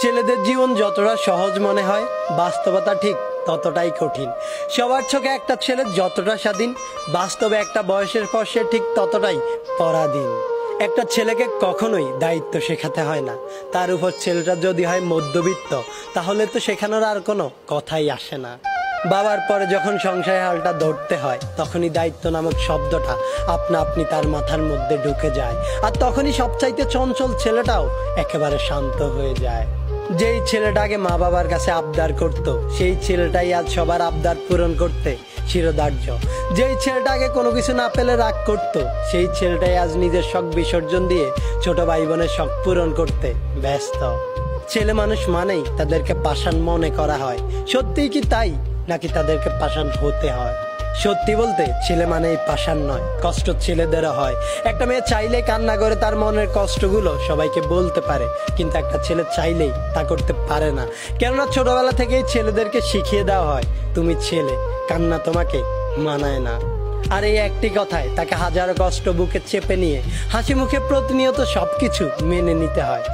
ছেলেদের জীবন যতটা সহজ মনে হয়, বাস্তবতা ঠিক ততটাই কঠিন। সবার চোখে একটা ছেলে যতটা স্বাধীন, বাস্তবে একটা বয়সের পর সে ঠিক ততটাই পরাধীন। একটা ছেলেকে কখনোই দায়িত্ব শেখাতে হয় না। তার উপর ছেলেটা যদি হয় মধ্যবিত্ত, তাহলে তো শেখানোর আর কোনো কথাই আসে না। বাবার পরে যখন সংসারের হালটা ধরতে হয়, তখনই দায়িত্ব নামক শব্দটা আপনা আপনি তার মাথার মধ্যে ঢুকে যায়। আর তখনই সবচাইতে চঞ্চল ছেলেটাও একেবারে শান্ত হয়ে যায়। যেই ছেলেটাকে মা বাবার কাছে আবদার করত, সেই ছেলেটাই আজ সবার আবদার পূরণ করতে শিরোধার্য। যেই ছেলেটাকে কোনো কিছু না পেলে রাগ করত, সেই ছেলেটাই আজ নিজের শখ বিসর্জন দিয়ে ছোট ভাই বোনের শখ পূরণ করতে ব্যস্ত। ছেলে মানুষ মানেই তাদেরকে পাষাণ মনে করা হয়। সত্যিই কি তাই, নাকি তাদেরকে পাষাণ হতে হয়? সত্যি বলতে ছেলে মানেই পাষাণ নয়, কষ্ট ছেলেদেরও হয়। একটা মেয়ে চাইলে কান্না করে তার মনের কষ্টগুলো সবাইকে বলতে পারে, কিন্তু একটা ছেলে চাইলেই তা করতে পারে না। কেননা ছোটবেলা থেকেই ছেলেদেরকে শিখিয়ে দেওয়া হয়, তুমি ছেলে, কান্না তোমাকে মানায় না। আর এই একটি কথায় তাকে হাজারো কষ্ট বুকে চেপে নিয়ে হাসি মুখে প্রতিনিয়ত সবকিছু মেনে নিতে হয়।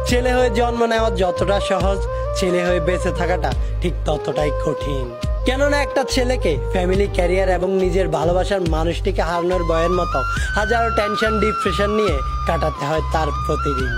ছেলে হয়ে জন্ম নেওয়া যতটা সহজ, ছেলে হয়ে বেঁচে থাকাটা ঠিক ততটাই কঠিন। কেননা একটা ছেলেকে ফ্যামিলি, ক্যারিয়ার এবং নিজের ভালোবাসার মানুষটিকে হারানোর ভয়ের মতো হাজারো টেনশন, ডিপ্রেশন নিয়ে কাটাতে হয় তার প্রতিদিন।